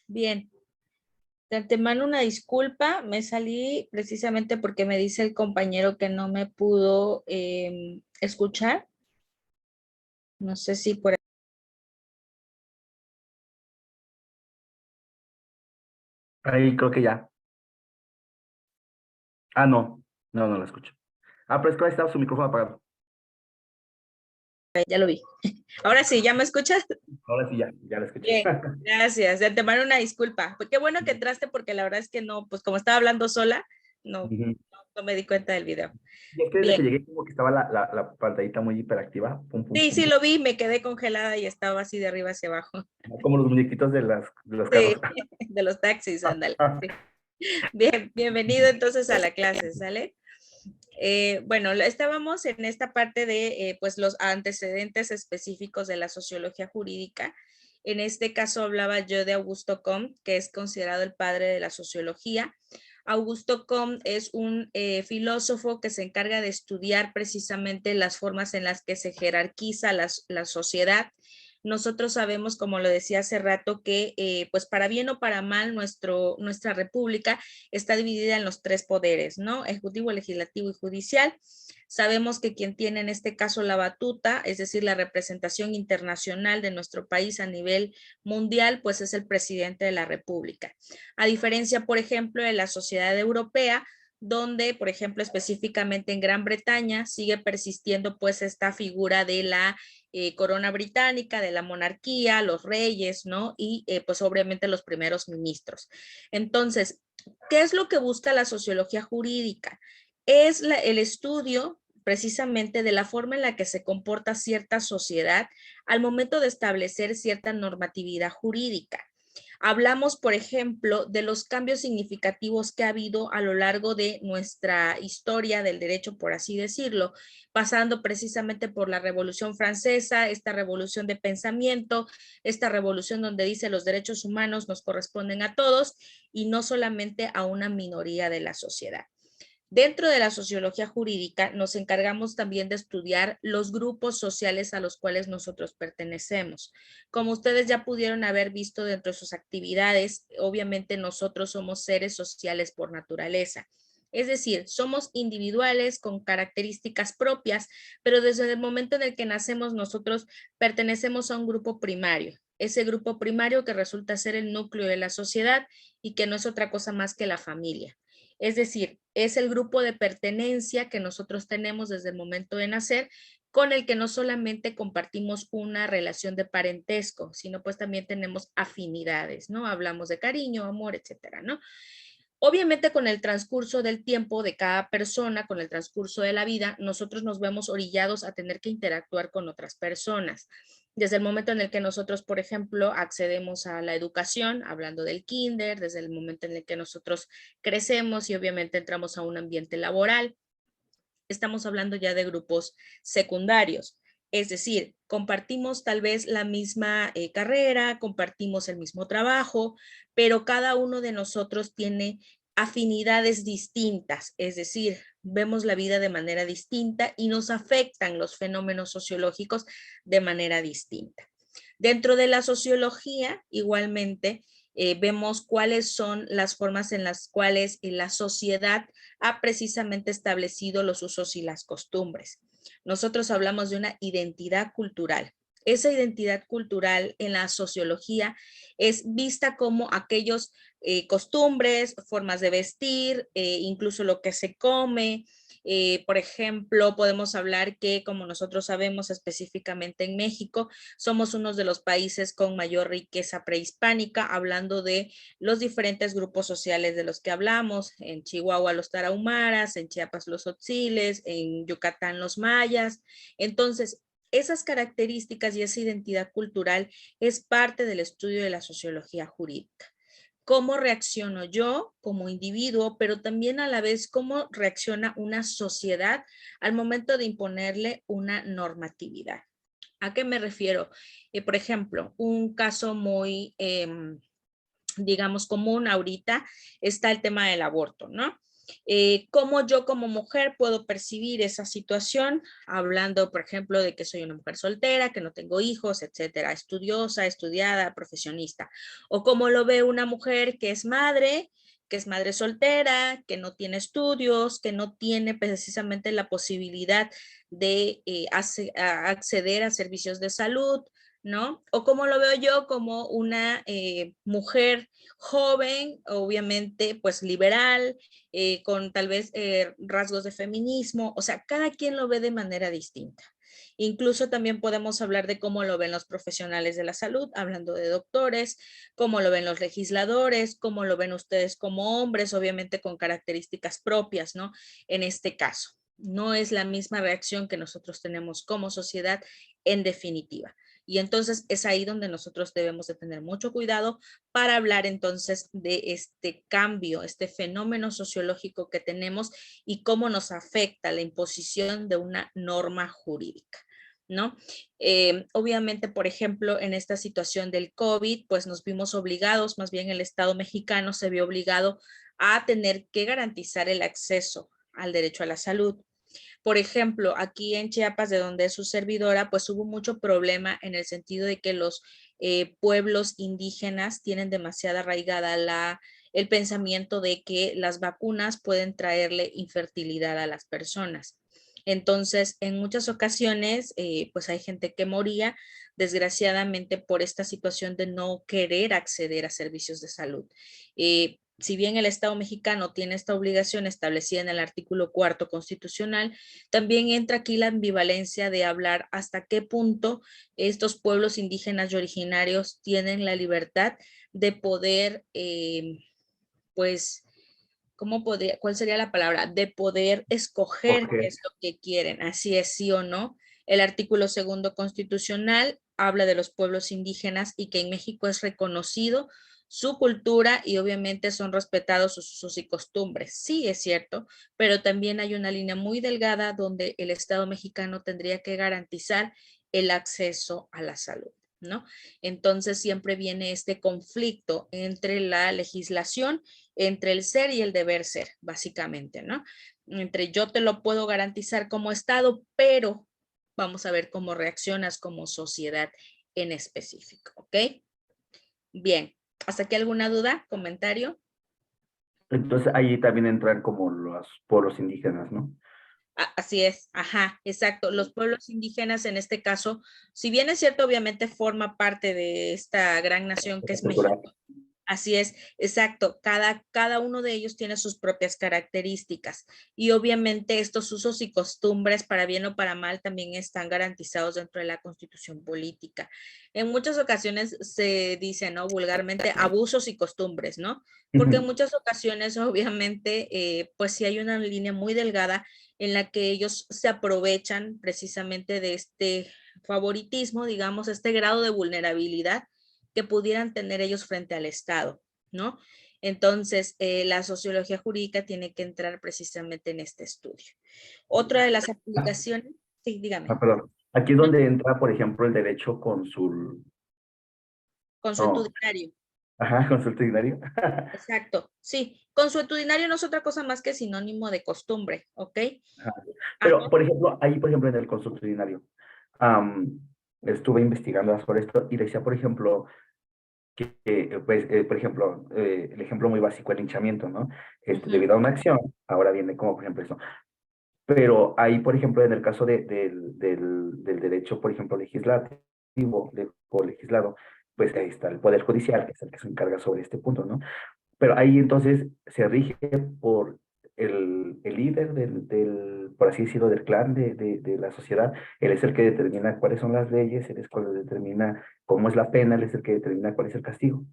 Bien. De antemano una disculpa, me salí precisamente porque me dice el compañero que no me pudo escuchar. No sé si por... Ahí creo que ya. Ah, no. No, no lo escucho. Ah, pero es que ahí estaba su micrófono apagado. Ya lo vi. Ahora sí, ¿ya me escuchas? Ahora sí, ya lo escuché. Bien, gracias. De antemano una disculpa. Pues qué bueno que entraste porque la verdad es que no, pues como estaba hablando sola, no, Ujú. no me di cuenta del video. Y es que desde que Bien. llegué como que estaba la pantallita muy hiperactiva. Pum, pum, Sí, pum, sí pum. lo vi, me quedé congelada y estaba así de arriba hacia abajo. Como los muñequitos de los carros. Sí, de los taxis, ándale. Sí. Bien, bienvenido entonces a la clase, ¿sale? Bueno, estábamos en esta parte de pues los antecedentes específicos de la sociología jurídica. En este caso hablaba yo de Augusto Comte, que es considerado el padre de la sociología. Augusto Comte es un filósofo que se encarga de estudiar precisamente las formas en las que se jerarquiza la sociedad. Nosotros sabemos, como lo decía hace rato, que pues para bien o para mal nuestra república está dividida en los tres poderes, ¿no? Ejecutivo, legislativo y judicial. Sabemos que quien tiene en este caso la batuta, es decir, la representación internacional de nuestro país a nivel mundial, pues es el presidente de la República. A diferencia, por ejemplo, de la sociedad europea, donde, por ejemplo, específicamente en Gran Bretaña, sigue persistiendo pues esta figura de la corona británica, de la monarquía, los reyes, ¿no? Y pues obviamente los primeros ministros. Entonces, ¿qué es lo que busca la sociología jurídica? Es el estudio precisamente de la forma en la que se comporta cierta sociedad al momento de establecer cierta normatividad jurídica. Hablamos, por ejemplo, de los cambios significativos que ha habido a lo largo de nuestra historia del derecho, por así decirlo, pasando precisamente por la Revolución Francesa, esta revolución de pensamiento, esta revolución donde dice los derechos humanos nos corresponden a todos y no solamente a una minoría de la sociedad. Dentro de la sociología jurídica nos encargamos también de estudiar los grupos sociales a los cuales nosotros pertenecemos. Como ustedes ya pudieron haber visto dentro de sus actividades, obviamente nosotros somos seres sociales por naturaleza. Es decir, somos individuales con características propias, pero desde el momento en el que nacemos nosotros pertenecemos a un grupo primario. Ese grupo primario que resulta ser el núcleo de la sociedad y que no es otra cosa más que la familia. Es decir, es el grupo de pertenencia que nosotros tenemos desde el momento de nacer, con el que no solamente compartimos una relación de parentesco, sino pues también tenemos afinidades, ¿no? Hablamos de cariño, amor, etcétera, ¿no? Obviamente con el transcurso del tiempo de cada persona, con el transcurso de la vida, nosotros nos vemos orillados a tener que interactuar con otras personas. Desde el momento en el que nosotros, por ejemplo, accedemos a la educación, hablando del kinder, desde el momento en el que nosotros crecemos y obviamente entramos a un ambiente laboral, estamos hablando ya de grupos secundarios. Es decir, compartimos tal vez la misma carrera, compartimos el mismo trabajo, pero cada uno de nosotros tiene afinidades distintas, es decir, vemos la vida de manera distinta y nos afectan los fenómenos sociológicos de manera distinta. Dentro de la sociología, igualmente, vemos cuáles son las formas en las cuales la sociedad ha precisamente establecido los usos y las costumbres. Nosotros hablamos de una identidad cultural. Esa identidad cultural en la sociología es vista como aquellos costumbres, formas de vestir, incluso lo que se come. Por ejemplo, podemos hablar que, como nosotros sabemos específicamente en México, somos uno de los países con mayor riqueza prehispánica, hablando de los diferentes grupos sociales de los que hablamos, en Chihuahua los tarahumaras, en Chiapas los otziles, en Yucatán los mayas. Entonces, esas características y esa identidad cultural es parte del estudio de la sociología jurídica. Cómo reacciono yo como individuo, pero también a la vez cómo reacciona una sociedad al momento de imponerle una normatividad. ¿A qué me refiero? Por ejemplo, un caso muy, digamos, común ahorita está el tema del aborto, ¿no? ¿Cómo yo como mujer puedo percibir esa situación? Hablando, por ejemplo, de que soy una mujer soltera, que no tengo hijos, etcétera, estudiosa, estudiada, profesionista. O cómo lo ve una mujer que es madre soltera, que no tiene estudios, que no tiene precisamente la posibilidad de acceder a servicios de salud, ¿no? O cómo lo veo yo como una mujer joven, obviamente, pues liberal, con tal vez rasgos de feminismo, o sea, cada quien lo ve de manera distinta. Incluso también podemos hablar de cómo lo ven los profesionales de la salud, hablando de doctores, cómo lo ven los legisladores, cómo lo ven ustedes como hombres, obviamente con características propias, ¿no? En este caso, no es la misma reacción que nosotros tenemos como sociedad en definitiva. Y entonces es ahí donde nosotros debemos de tener mucho cuidado para hablar entonces de este cambio, este fenómeno sociológico que tenemos y cómo nos afecta la imposición de una norma jurídica, ¿no? Obviamente, por ejemplo, en esta situación del COVID, pues nos vimos obligados, más bien el Estado mexicano se vio obligado a tener que garantizar el acceso al derecho a la salud. Por ejemplo, aquí en Chiapas, de donde es su servidora, pues hubo mucho problema en el sentido de que los pueblos indígenas tienen demasiada arraigada el pensamiento de que las vacunas pueden traerle infertilidad a las personas. Entonces, en muchas ocasiones, pues hay gente que moría, desgraciadamente, por esta situación de no querer acceder a servicios de salud. Si bien el Estado mexicano tiene esta obligación establecida en el artículo 4 constitucional, también entra aquí la ambivalencia de hablar hasta qué punto estos pueblos indígenas y originarios tienen la libertad de poder, pues, ¿cuál sería la palabra? De poder escoger qué Ok. es lo que quieren, así es, sí o no. El artículo 2 constitucional habla de los pueblos indígenas y que en México es reconocido su cultura y obviamente son respetados sus usos y costumbres. Sí, es cierto, pero también hay una línea muy delgada donde el Estado mexicano tendría que garantizar el acceso a la salud, ¿no? Entonces siempre viene este conflicto entre la legislación, entre el ser y el deber ser, básicamente, ¿no? Entre yo te lo puedo garantizar como Estado, pero vamos a ver cómo reaccionas como sociedad en específico, ¿ok? Bien, ¿hasta aquí alguna duda, comentario? Entonces ahí también entran como los pueblos indígenas, ¿no? Así es, ajá, exacto. Los pueblos indígenas en este caso, si bien es cierto, obviamente forma parte de esta gran nación que es Cultural. México. Así es, exacto. Cada uno de ellos tiene sus propias características y obviamente estos usos y costumbres, para bien o para mal, también están garantizados dentro de la Constitución política. En muchas ocasiones se dice, ¿no? Vulgarmente, abusos y costumbres, ¿no? Porque en Ujú. muchas ocasiones, obviamente, pues sí hay una línea muy delgada en la que ellos se aprovechan precisamente de este favoritismo, digamos, este grado de vulnerabilidad que pudieran tener ellos frente al Estado, ¿no? Entonces, la sociología jurídica tiene que entrar precisamente en este estudio. Otra de las Ah, aplicaciones, sí, dígame, perdón. Aquí es ¿no? donde entra, por ejemplo, el derecho consul... No, Consuetudinario, ajá, consultinario. exacto, sí. Consuetudinario no es otra cosa más que sinónimo de costumbre, ¿ok? Ajá. Pero, Ajá, por ejemplo, ahí, por ejemplo, en el consultinario, am, estuve investigando sobre esto y decía, por ejemplo, pues, por ejemplo, el ejemplo muy básico, el linchamiento, ¿no? ujú, Debido a una acción, ahora viene como, por ejemplo, eso. Pero ahí, por ejemplo, en el caso del derecho, por ejemplo, legislativo, o legislado, pues ahí está el Poder Judicial, que es el que se encarga sobre este punto, ¿no? Pero ahí entonces se rige por el líder por así decirlo, del clan de la sociedad. Él es el que determina cuáles son las leyes, él es el que determina cómo es la pena, él es el que determina cuál es el castigo.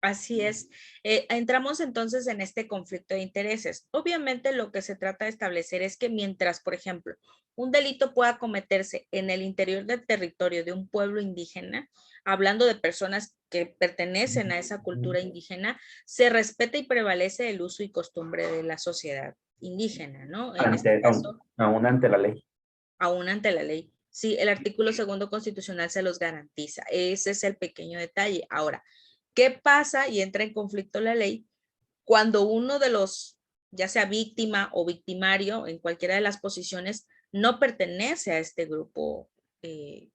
así es. Entramos entonces en este conflicto de intereses. Obviamente lo que se trata de establecer es que mientras, por ejemplo, un delito pueda cometerse en el interior del territorio de un pueblo indígena, hablando de personas que pertenecen a esa cultura indígena, se respeta y prevalece el uso y costumbre de la sociedad indígena, ¿no? En este caso, Aún ante la ley. aún ante la ley. Sí, el artículo 2 constitucional se los garantiza. Ese es el pequeño detalle. Ahora, ¿qué pasa y entra en conflicto la ley cuando uno de los ya sea víctima o victimario, en cualquiera de las posiciones, no pertenece a este grupo,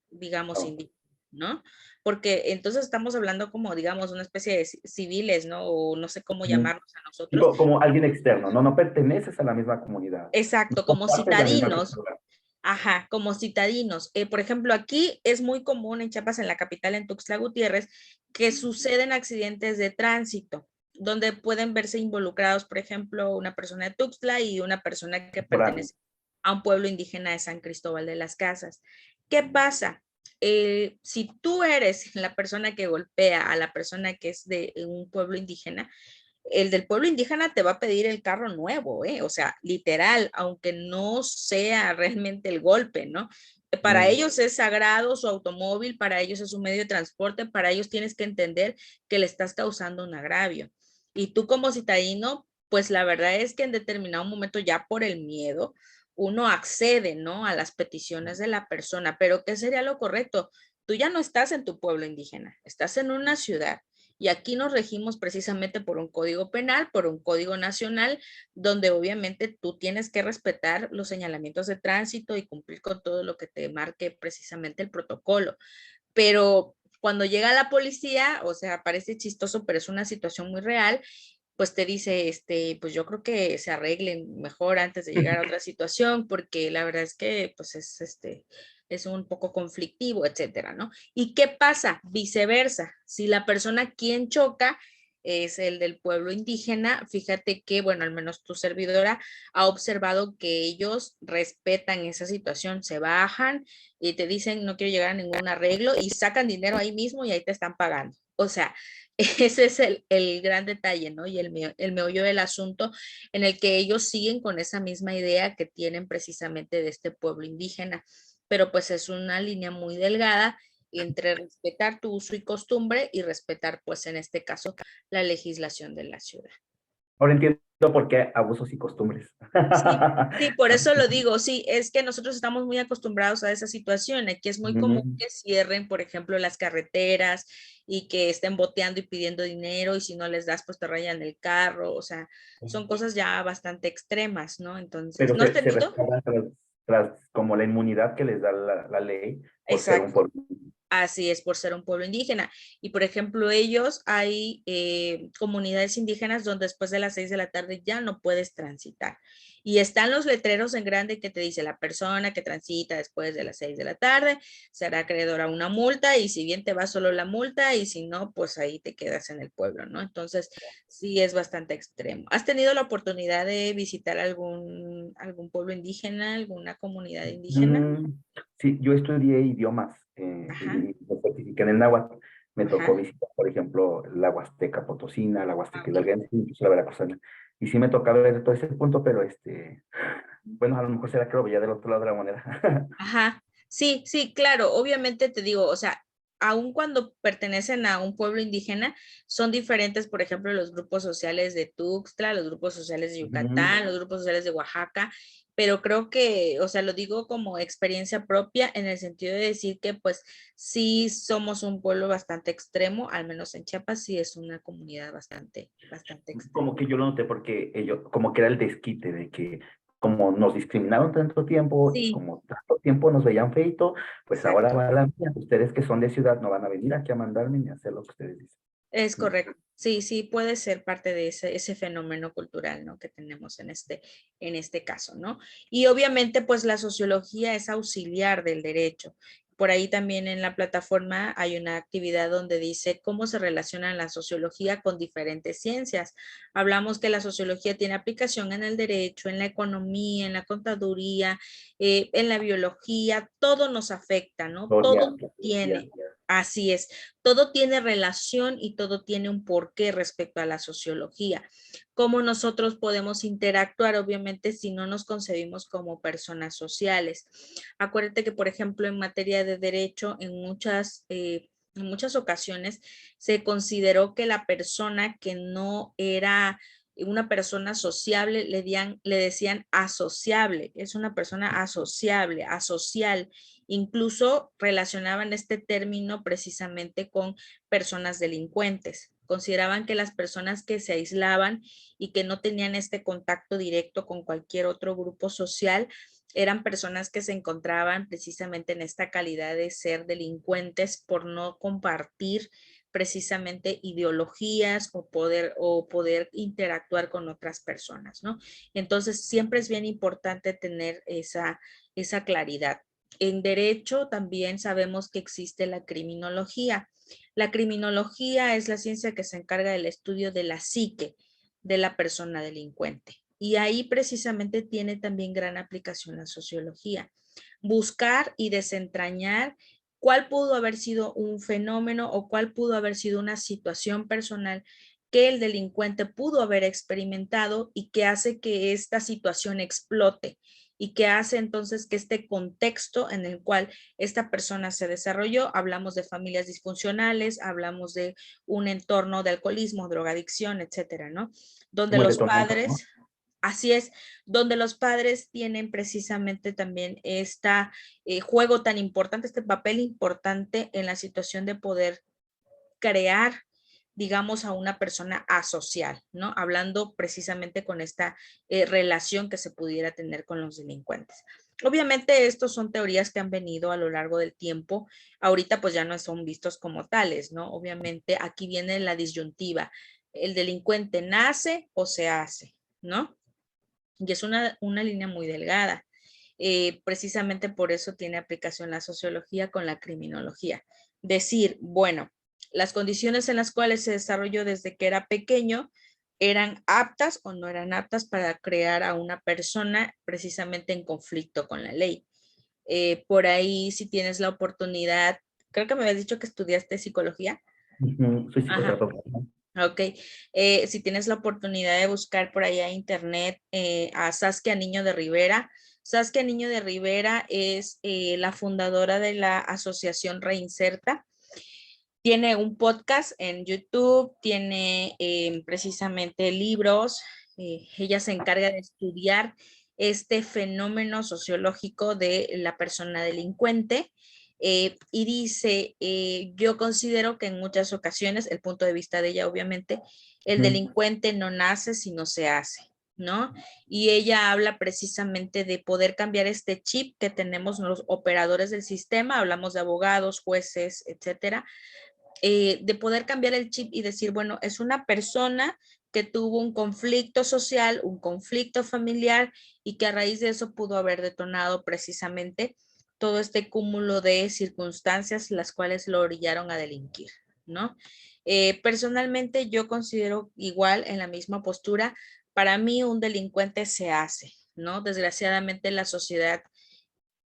digamos, No. indígena, ¿no? Porque entonces estamos hablando como, digamos, una especie de civiles, ¿no? O no sé cómo Ujú. llamarlos a Sí, nosotros. como alguien externo, ¿no? No perteneces a la misma comunidad. No Exacto, son como parte de la misma citadinos. cultura. Ajá, como citadinos. Por ejemplo, aquí es muy común en Chiapas, en la capital, en Tuxtla Gutiérrez, que suceden accidentes de tránsito, donde pueden verse involucrados, por ejemplo, una persona de Tuxtla y una persona que Por ahí. pertenece a un pueblo indígena de San Cristóbal de las Casas. ¿Qué pasa? Si tú eres la persona que golpea a la persona que es de un pueblo indígena, el del pueblo indígena te va a pedir el carro nuevo, ¿eh? O sea, literal, aunque no sea realmente el golpe, ¿no? Para Mm. ellos es sagrado su automóvil, para ellos es un medio de transporte, para ellos tienes que entender que le estás causando un agravio. Y tú como citadino, pues la verdad es que en determinado momento ya por el miedo, uno accede, ¿no? A las peticiones de la persona, pero ¿qué sería lo correcto? Tú ya no estás en tu pueblo indígena, estás en una ciudad y aquí nos regimos precisamente por un código penal, por un código nacional, donde obviamente tú tienes que respetar los señalamientos de tránsito y cumplir con todo lo que te marque precisamente el protocolo. Pero cuando llega la policía, o sea, parece chistoso, pero es una situación muy real, pues te dice, pues yo creo que se arreglen mejor antes de llegar a otra situación, porque la verdad es que, pues es un poco conflictivo, etcétera, ¿no? ¿Y qué pasa? Viceversa, si la persona quien choca es el del pueblo indígena, fíjate que, bueno, al menos tu servidora ha observado que ellos respetan esa situación, se bajan y te dicen no quiero llegar a ningún arreglo y sacan dinero ahí mismo y ahí te están pagando. O sea, ese es el gran detalle, ¿no? Y el meollo del asunto en el que ellos siguen con esa misma idea que tienen precisamente de este pueblo indígena. Pero pues es una línea muy delgada entre respetar tu uso y costumbre y respetar, pues en este caso, la legislación de la ciudad. Ahora entiendo por qué abusos y costumbres. Sí, sí, por eso lo digo, sí, es que nosotros estamos muy acostumbrados a esa situación, aquí es muy común Mm. que cierren, por ejemplo, las carreteras y que estén boteando y pidiendo dinero y si no les das, pues te rayan el carro, o sea, son cosas ya bastante extremas, ¿no? Entonces, Pero ¿no has se tenido? resguardan tras como la inmunidad que les da la ley por ser un Exacto. pueblo. Así es, por ser un pueblo indígena. Y por ejemplo, ellos hay comunidades indígenas donde después de las 6 de la tarde ya no puedes transitar. Y están los letreros en grande que te dice la persona que transita después de las 6 de la tarde será acreedor a una multa y si bien te va solo la multa y si no, pues ahí te quedas en el pueblo, ¿no? Entonces, sí es bastante extremo. ¿Has tenido la oportunidad de visitar algún pueblo indígena, alguna comunidad indígena? Mm. Sí, yo estudié idiomas Ajá, y me certifiqué en el náhuatl. Me tocó ajá. visitar, por ejemplo, la Huasteca Potosina, la Ah, Huasteca ok. Hidalguense, incluso la Veracruzana. Y sí me tocaba ver todo ese punto, pero bueno, a lo mejor será que lo veía del otro lado de la moneda. Ajá, sí, sí, claro, obviamente te digo, o sea, aun cuando pertenecen a un pueblo indígena, son diferentes, por ejemplo, los grupos sociales de Tuxtla, los grupos sociales de Ujú. Yucatán, los grupos sociales de Oaxaca, pero creo que, o sea, lo digo como experiencia propia en el sentido de decir que pues sí somos un pueblo bastante extremo, al menos en Chiapas sí es una comunidad bastante extrema. Como que yo lo noté porque ellos, como que era el desquite de que como nos discriminaron tanto tiempo y Sí, como tanto tiempo nos veían feito, pues ahora exacto. va la mía. Ustedes que son de ciudad no van a venir aquí a mandarme ni a hacer lo que ustedes dicen. Es Mm. correcto. Sí, sí, puede ser parte de ese fenómeno cultural, ¿no? Que tenemos en este caso, ¿no? Y obviamente, pues la sociología es auxiliar del derecho. Por ahí también en la plataforma hay una actividad donde dice cómo se relaciona la sociología con diferentes ciencias. Hablamos que la sociología tiene aplicación en el derecho, en la economía, en la contaduría, en la biología, todo nos afecta, ¿no? Historia, Todo tiene. Así es, todo tiene relación y todo tiene un porqué respecto a la sociología. ¿Cómo nosotros podemos interactuar? Obviamente, si no nos concebimos como personas sociales. Acuérdate que, por ejemplo, en materia de derecho, en muchas ocasiones se consideró que la persona que no era una persona sociable le decían asociable, es una persona asociable, asocial. Incluso relacionaban este término precisamente con personas delincuentes. Consideraban que las personas que se aislaban y que no tenían este contacto directo con cualquier otro grupo social eran personas que se encontraban precisamente en esta calidad de ser delincuentes por no compartir precisamente ideologías o poder interactuar con otras personas, ¿no? Entonces, siempre es bien importante tener esa claridad. En derecho también sabemos que existe la criminología. La criminología es la ciencia que se encarga del estudio de la psique de la persona delincuente. Y ahí precisamente tiene también gran aplicación la sociología. Buscar y desentrañar cuál pudo haber sido un fenómeno o cuál pudo haber sido una situación personal que el delincuente pudo haber experimentado y que hace que esta situación explote y que hace entonces que este contexto en el cual esta persona se desarrolló, hablamos de familias disfuncionales, hablamos de un entorno de alcoholismo, drogadicción, etcétera, ¿no? Donde Como el los detonante, ¿no? padres, así es, donde los padres tienen precisamente también este juego tan importante, este papel importante en la situación de poder crear, digamos, a una persona asocial, ¿no? Hablando precisamente con esta relación que se pudiera tener con los delincuentes. Obviamente, estos son teorías que han venido a lo largo del tiempo. Ahorita, pues ya no son vistos como tales, ¿no? Obviamente, aquí viene la disyuntiva. El delincuente nace o se hace, ¿no? Y es una línea muy delgada. Precisamente por eso tiene aplicación la sociología con la criminología. Decir, bueno, las condiciones en las cuales se desarrolló desde que era pequeño eran aptas o no eran aptas para crear a una persona precisamente en conflicto con la ley. Por ahí, si tienes la oportunidad, creo que me habías dicho que estudiaste psicología. Soy Ajá. psicoterapeuta. Ok, si tienes la oportunidad de buscar por allá en internet a Saskia Niño de Rivera. Saskia Niño de Rivera es la fundadora de la asociación Reinserta. Tiene un podcast en YouTube, tiene precisamente libros. Ella se encarga de estudiar este fenómeno sociológico de la persona delincuente. Y dice, yo considero que en muchas ocasiones, el punto de vista de ella obviamente, el delincuente no nace sino se hace, ¿no? Y ella habla precisamente de poder cambiar este chip que tenemos los operadores del sistema, hablamos de abogados, jueces, etcétera, de poder cambiar el chip y decir, bueno, es una persona que tuvo un conflicto social, un conflicto familiar y que a raíz de eso pudo haber detonado precisamente todo este cúmulo de circunstancias las cuales lo orillaron a delinquir, ¿no? Personalmente yo considero igual en la misma postura, para mí un delincuente se hace, ¿no? Desgraciadamente la sociedad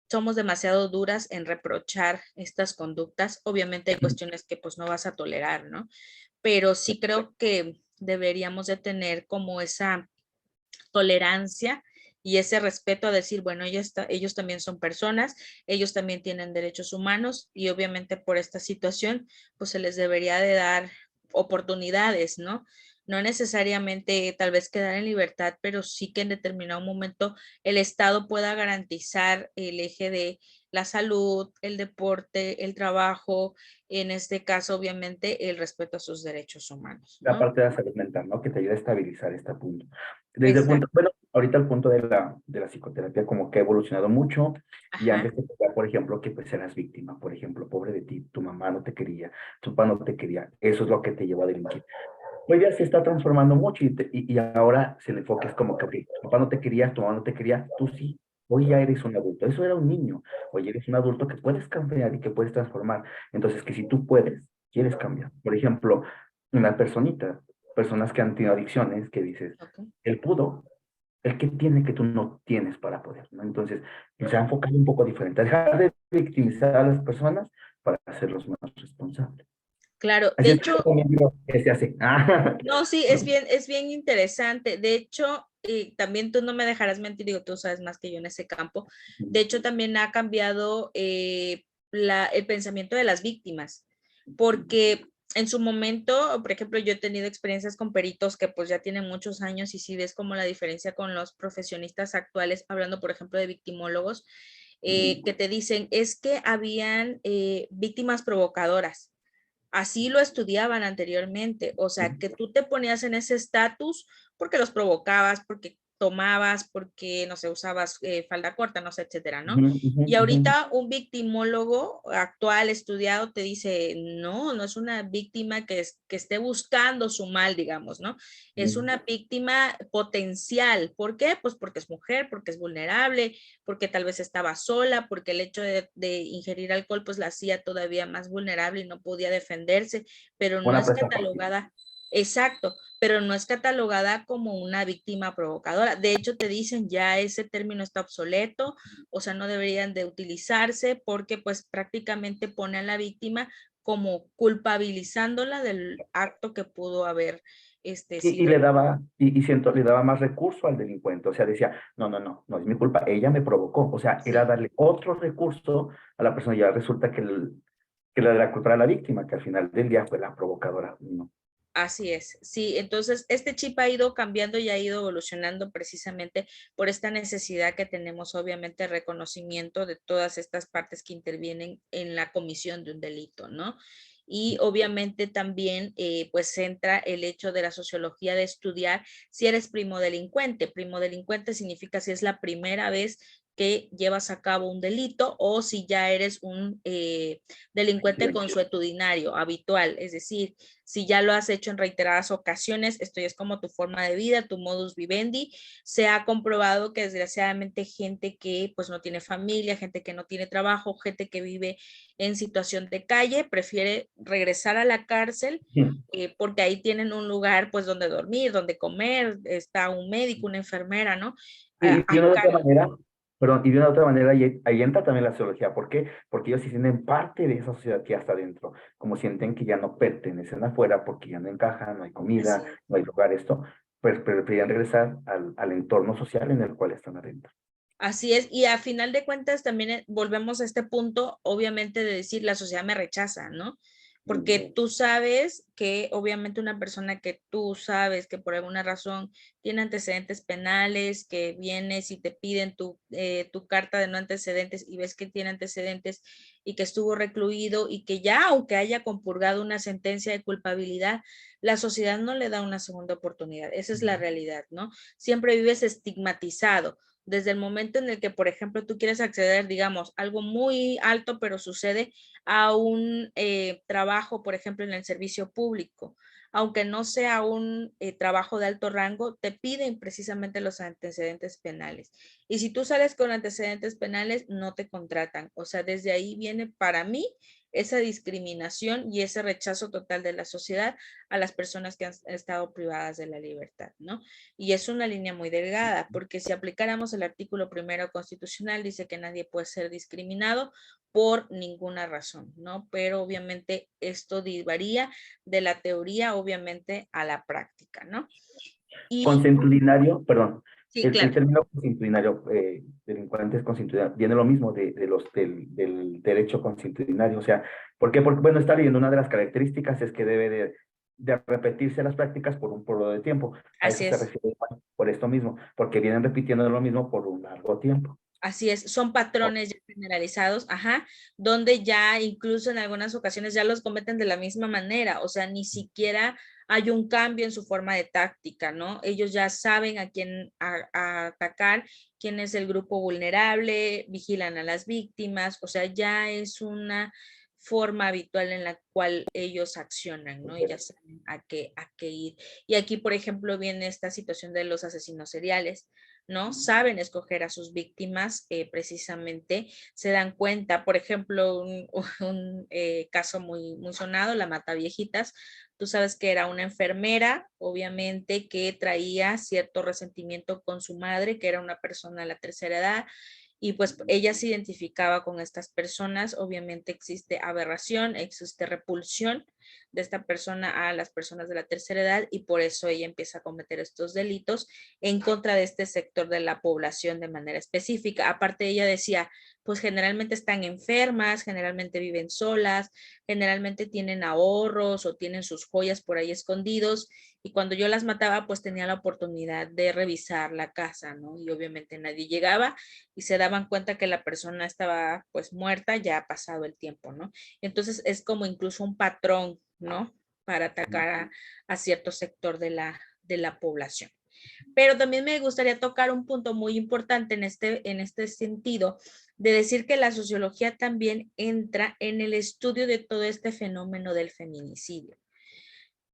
somos demasiado duras en reprochar estas conductas. Obviamente hay cuestiones que pues no vas a tolerar, ¿no? Pero sí creo que deberíamos de tener como esa tolerancia y ese respeto a decir, bueno, ellos también son personas, ellos también tienen derechos humanos y obviamente por esta situación, pues se les debería de dar oportunidades, ¿no? No necesariamente tal vez quedar en libertad, pero sí que en determinado momento el Estado pueda garantizar el eje de la salud, el deporte, el trabajo, en este caso, obviamente, el respeto a sus derechos humanos, La ¿no? parte de la salud mental, ¿no? Que te ayuda a estabilizar este punto. Desde el punto, Exacto. bueno, ahorita el punto de la psicoterapia como que ha evolucionado mucho y Ajá. antes te tocaba, por ejemplo, que pues eras víctima, por ejemplo, pobre de ti, tu mamá no te quería, tu papá no te quería, eso es lo que te llevó a delinquir. Hoy día se está transformando mucho y ahora se le enfoca es como que, ok, tu papá no te quería, tu mamá no te quería, tú sí, hoy ya eres un adulto, eso era un niño, hoy eres un adulto que puedes cambiar y que puedes transformar, entonces que si tú puedes, quieres cambiar. Por ejemplo, una personita, personas que han tenido adicciones, que dices, Ok. él pudo, el que tiene que tú no tienes para poder, ¿no? Entonces, se ha enfocado un poco diferente, a dejar de victimizar a las personas para hacerlos más responsables. Claro, de Así es hecho, como digo que se hace. no, sí, es bien interesante. De hecho, también tú no me dejarás mentir, digo, tú sabes más que yo en ese campo. De hecho, también ha cambiado el pensamiento de las víctimas, porque en su momento, por ejemplo, yo he tenido experiencias con peritos que pues ya tienen muchos años y si ves como la diferencia con los profesionistas actuales, hablando, por ejemplo, de victimólogos, que te dicen, es que habían víctimas provocadoras. Así lo estudiaban anteriormente, o sea, que tú te ponías en ese estatus porque los provocabas, porque tomabas, porque, no sé, usabas falda corta, no sé, etcétera, ¿no? Ujú, ujú, Y ujú. ahorita un victimólogo actual, estudiado, te dice, no, no es una víctima que esté buscando su mal, digamos, ¿no? Es Ujú. una víctima potencial. ¿Por qué? Pues porque es mujer, porque es vulnerable, porque tal vez estaba sola, porque el hecho de ingerir alcohol pues la hacía todavía más vulnerable y no podía defenderse, pero no Una es presa pasiva. catalogada, exacto, pero no es catalogada como una víctima provocadora. De hecho, te dicen ya ese término está obsoleto, o sea, no deberían de utilizarse porque pues prácticamente pone a la víctima como culpabilizándola del acto que pudo haber Y sido. le daba, y siento, le daba más recurso al delincuente. O sea, decía, no, no, no, no es mi culpa, ella me provocó. O sea, era Sí. darle otro recurso a la persona. Ya resulta que la de la culpa era la víctima, que al final del día fue la provocadora. No. Así es, sí, entonces este chip ha ido cambiando y ha ido evolucionando precisamente por esta necesidad que tenemos, obviamente, de reconocimiento de todas estas partes que intervienen en la comisión de un delito, ¿no? Y obviamente también pues entra el hecho de la sociología de estudiar si eres primo delincuente. Primo delincuente significa si es la primera vez que llevas a cabo un delito o si ya eres un delincuente consuetudinario, habitual, es decir, si ya lo has hecho en reiteradas ocasiones, esto ya es como tu forma de vida, tu modus vivendi. Se ha comprobado que desgraciadamente gente que pues no tiene familia, gente que no tiene trabajo, gente que vive en situación de calle, prefiere regresar a la cárcel porque ahí tienen un lugar pues donde dormir, donde comer, está un médico, una enfermera, ¿no? Y de una u Acá, otra manera, perdón, y de una u otra manera, ahí entra también la sociología. ¿Por qué? Porque ellos se sienten parte de esa sociedad que ya está dentro, como sienten que ya no pertenecen afuera porque ya no encajan, no hay así comida, es. no hay lugar, esto, pues preferían regresar al entorno social en el cual están adentro. Así es, y a final de cuentas también volvemos a este punto, obviamente, de decir la sociedad me rechaza, ¿no? Porque Mm. tú sabes que obviamente una persona que tú sabes que por alguna razón tiene antecedentes penales, que vienes y te piden tu carta de no antecedentes y ves que tiene antecedentes y que estuvo recluido y que ya, aunque haya compurgado una sentencia de culpabilidad, la sociedad no le da una segunda oportunidad. Esa es la realidad, ¿no? Siempre vives estigmatizado desde el momento en el que, por ejemplo, tú quieres acceder, digamos, algo muy alto, pero sucede a un trabajo, por ejemplo, en el servicio público, aunque no sea un trabajo de alto rango, te piden precisamente los antecedentes penales. Y si tú sales con antecedentes penales, no te contratan. O sea, desde ahí viene para mí esa discriminación y ese rechazo total de la sociedad a las personas que han estado privadas de la libertad, ¿no? Y es una línea muy delgada, porque si aplicáramos el artículo primero constitucional, dice que nadie puede ser discriminado por ninguna razón, ¿no? Pero obviamente esto varía de la teoría, obviamente, a la práctica, ¿no? Y Consuetudinario, perdón, sí, el claro, término consuetudinario, delincuentes consuetudinarios, viene lo mismo del derecho consuetudinario. O sea, ¿por qué? Porque, bueno, está leyendo, una de las características es que debe de repetirse las prácticas por un periodo de tiempo. A eso así se es. refiere por esto mismo, porque vienen repitiendo lo mismo por un largo tiempo. Así es, son patrones ya generalizados, ajá, donde ya incluso en algunas ocasiones ya los cometen de la misma manera, o sea, ni siquiera hay un cambio en su forma de táctica, ¿no? Ellos ya saben a quién a atacar, quién es el grupo vulnerable, vigilan a las víctimas, o sea, ya es una forma habitual en la cual ellos accionan, ¿no? Y ya saben a qué ir. Y aquí, por ejemplo, viene esta situación de los asesinos seriales, ¿no? Saben escoger a sus víctimas, precisamente se dan cuenta, por ejemplo, un caso muy sonado, la Mataviejitas, tú sabes que era una enfermera, obviamente, que traía cierto resentimiento con su madre, que era una persona de la tercera edad, y pues ella se identificaba con estas personas, obviamente existe aberración, existe repulsión de esta persona a las personas de la tercera edad y por eso ella empieza a cometer estos delitos en contra de este sector de la población de manera específica. Aparte ella decía, pues generalmente están enfermas, generalmente viven solas, generalmente tienen ahorros o tienen sus joyas por ahí escondidos y cuando yo las mataba pues tenía la oportunidad de revisar la casa, ¿no? Y obviamente nadie llegaba y se daban cuenta que la persona estaba pues muerta, ya ha pasado el tiempo, ¿no? Entonces es como incluso un patrón ¿no? Para atacar a cierto sector de la población. Pero también me gustaría tocar un punto muy importante en este sentido, de decir que la sociología también entra en el estudio de todo este fenómeno del feminicidio.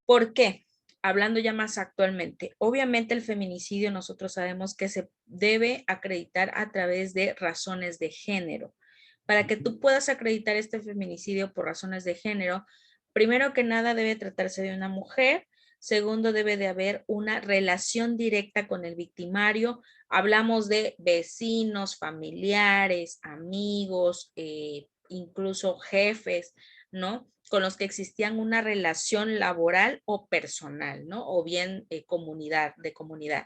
¿Por qué? Hablando ya más actualmente, obviamente el feminicidio nosotros sabemos que se debe acreditar a través de razones de género. Para que tú puedas acreditar este feminicidio por razones de género, primero que nada debe tratarse de una mujer, segundo debe de haber una relación directa con el victimario. Hablamos de vecinos, familiares, amigos, incluso jefes, ¿no? Con los que existían una relación laboral o personal, ¿no? O bien comunidad, de comunidad.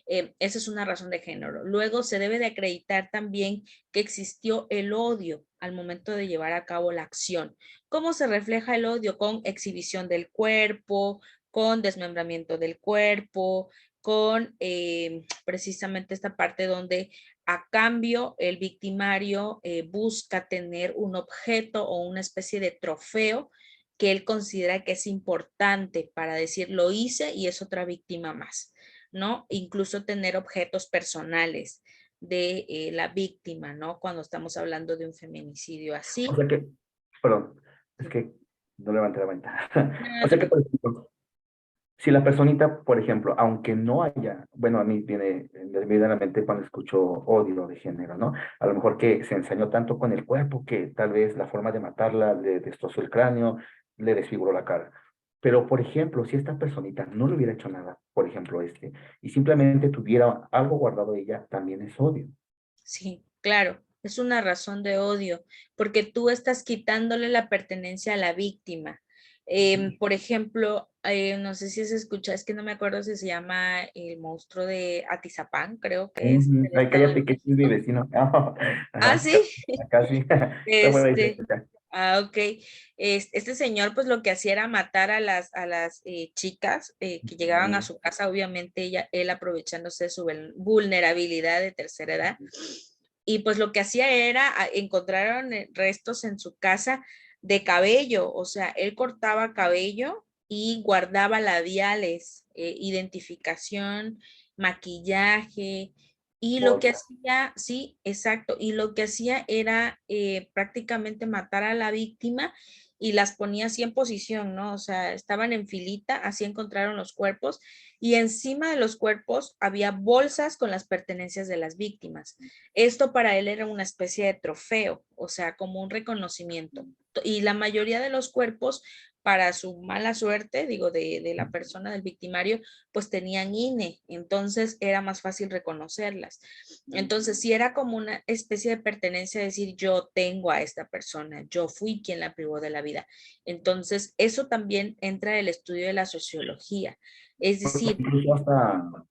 Esa es una razón de género. Luego se debe de acreditar también que existió el odio al momento de llevar a cabo la acción. ¿Cómo se refleja el odio? Con exhibición del cuerpo, con desmembramiento del cuerpo, con precisamente esta parte donde a cambio el victimario busca tener un objeto o una especie de trofeo que él considera que es importante para decir lo hice y es otra víctima más, ¿no? Incluso tener objetos personales de la víctima, ¿no? Cuando estamos hablando de un feminicidio así. O sea que, perdón, es que no levanté la ventana. No O te sea que, por preocupes. ejemplo, si la personita, por ejemplo, aunque no haya, bueno, a mí me viene a la mente cuando escucho odio de género, ¿no? A lo mejor que se ensañó tanto con el cuerpo que tal vez la forma de matarla le destrozó el cráneo, le desfiguró la cara. Pero, por ejemplo, si esta personita no le hubiera hecho nada, por ejemplo, y simplemente tuviera algo guardado de ella, también es odio. Sí, claro, es una razón de odio, porque tú estás quitándole la pertenencia a la víctima. Por ejemplo, no sé si se escucha, es que no me acuerdo si se llama el monstruo de Atizapán, creo que es Ujú. del Ay, Estado de cállate que es mi México. vecino. Ah, Ajá, sí. casi. Pero bueno, Este, ok. Este señor, pues lo que hacía era matar a las chicas que llegaban a Ujú. su casa, obviamente él aprovechándose de su vulnerabilidad de tercera edad. Y pues lo que hacía era, encontraron restos en su casa de cabello, o sea, él cortaba cabello y guardaba labiales, identificación, maquillaje, y lo que Bolsa. hacía, sí, exacto, y lo que hacía era prácticamente matar a la víctima y las ponía así en posición, ¿no? O sea, estaban en filita, así encontraron los cuerpos y encima de los cuerpos había bolsas con las pertenencias de las víctimas. Esto para él era una especie de trofeo, o sea, como un reconocimiento. Y la mayoría de los cuerpos, para su mala suerte, digo, de la persona del victimario, pues tenían INE, entonces era más fácil reconocerlas. Entonces, sí era como una especie de pertenencia, decir, yo tengo a esta persona, yo fui quien la privó de la vida. Entonces, eso también entra en el estudio de la sociología. Es Porque decir, perdón,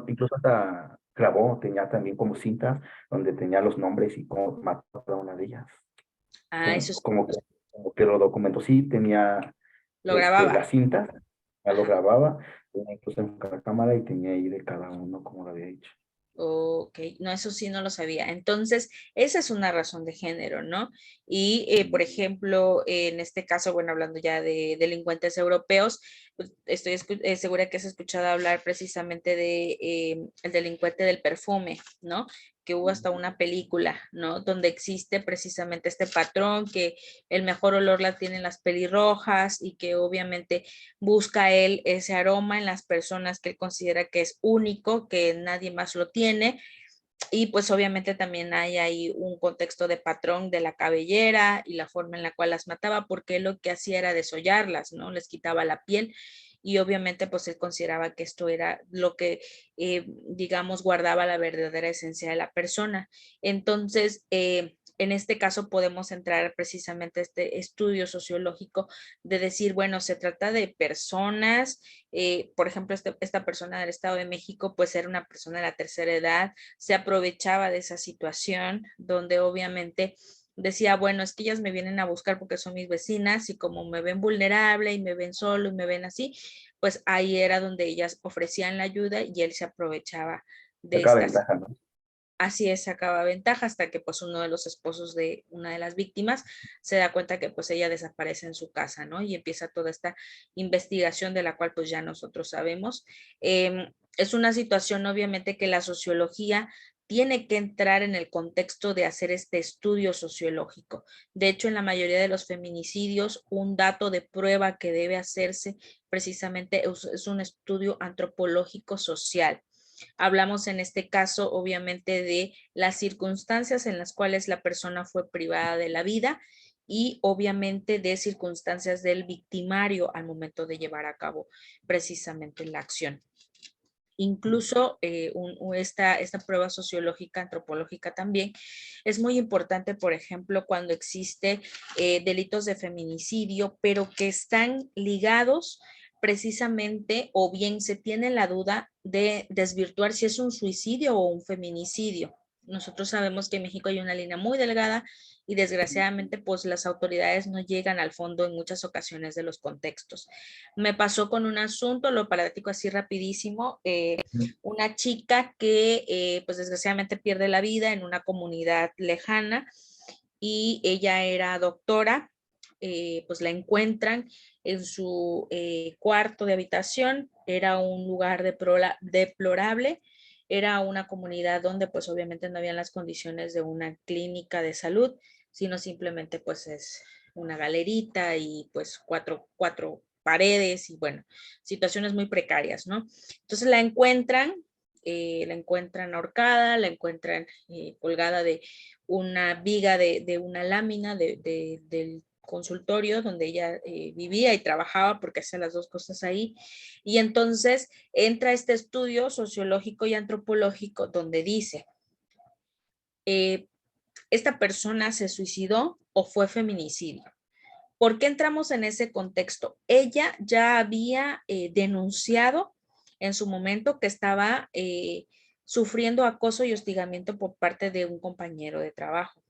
incluso hasta clavó, tenía también como cintas donde tenía los nombres y cómo mató a cada una de ellas. eso sí, Como que los documentos sí tenía lo grababa. las cintas, ya lo grababa, tenía incluso en cada cámara y tenía ahí de cada uno como lo había hecho. Ok, no, eso sí no lo sabía. Entonces, esa es una razón de género, ¿no? Y, por ejemplo, en este caso, bueno, hablando ya de delincuentes europeos, pues, estoy segura que has escuchado hablar precisamente de el delincuente del perfume, ¿no? Que hubo hasta una película, ¿no? Donde existe precisamente este patrón que el mejor olor la tienen las pelirrojas y que obviamente busca él ese aroma en las personas que él considera que es único, que nadie más lo tiene. Y pues obviamente también hay ahí un contexto de patrón de la cabellera y la forma en la cual las mataba, porque él lo que hacía era desollarlas, ¿no? Les quitaba la piel y obviamente pues él consideraba que esto era lo que, digamos, guardaba la verdadera esencia de la persona. Entonces, en este caso podemos entrar precisamente a este estudio sociológico de decir, bueno, se trata de personas, por ejemplo, esta persona del Estado de México, pues era una persona de la tercera edad, se aprovechaba de esa situación donde obviamente decía, bueno, es que ellas me vienen a buscar porque son mis vecinas y como me ven vulnerable y me ven solo y me ven así, pues ahí era donde ellas ofrecían la ayuda y él se aprovechaba de Sacaba estas. ventaja, ¿no? Así es, sacaba ventaja hasta que pues uno de los esposos de una de las víctimas se da cuenta que pues ella desaparece en su casa, ¿no? Y empieza toda esta investigación de la cual pues ya nosotros sabemos. Es una situación obviamente que la sociología tiene que entrar en el contexto de hacer este estudio sociológico. De hecho, en la mayoría de los feminicidios, un dato de prueba que debe hacerse precisamente es un estudio antropológico social. Hablamos en este caso, obviamente, de las circunstancias en las cuales la persona fue privada de la vida y obviamente de circunstancias del victimario al momento de llevar a cabo precisamente la acción. Incluso esta prueba sociológica, antropológica también, es muy importante, por ejemplo, cuando existe delitos de feminicidio, pero que están ligados precisamente, o bien se tiene la duda de desvirtuar si es un suicidio o un feminicidio. Nosotros sabemos que en México hay una línea muy delgada y desgraciadamente pues las autoridades no llegan al fondo en muchas ocasiones de los contextos. Me pasó con un asunto, lo platico así rapidísimo, una chica que pues desgraciadamente pierde la vida en una comunidad lejana y ella era doctora, pues la encuentran en su cuarto de habitación, era un lugar deplorable, era una comunidad donde pues obviamente no habían las condiciones de una clínica de salud, sino simplemente pues es una galerita y pues cuatro paredes y bueno, situaciones muy precarias, ¿no? Entonces la encuentran ahorcada, la encuentran colgada de una viga de una lámina del consultorio donde ella vivía y trabajaba porque hacía las dos cosas ahí. Y entonces entra este estudio sociológico y antropológico donde dice, eh, ¿esta persona se suicidó o fue feminicidio? ¿Por qué entramos en ese contexto? Ella ya había denunciado en su momento que estaba sufriendo acoso y hostigamiento por parte de un compañero de trabajo.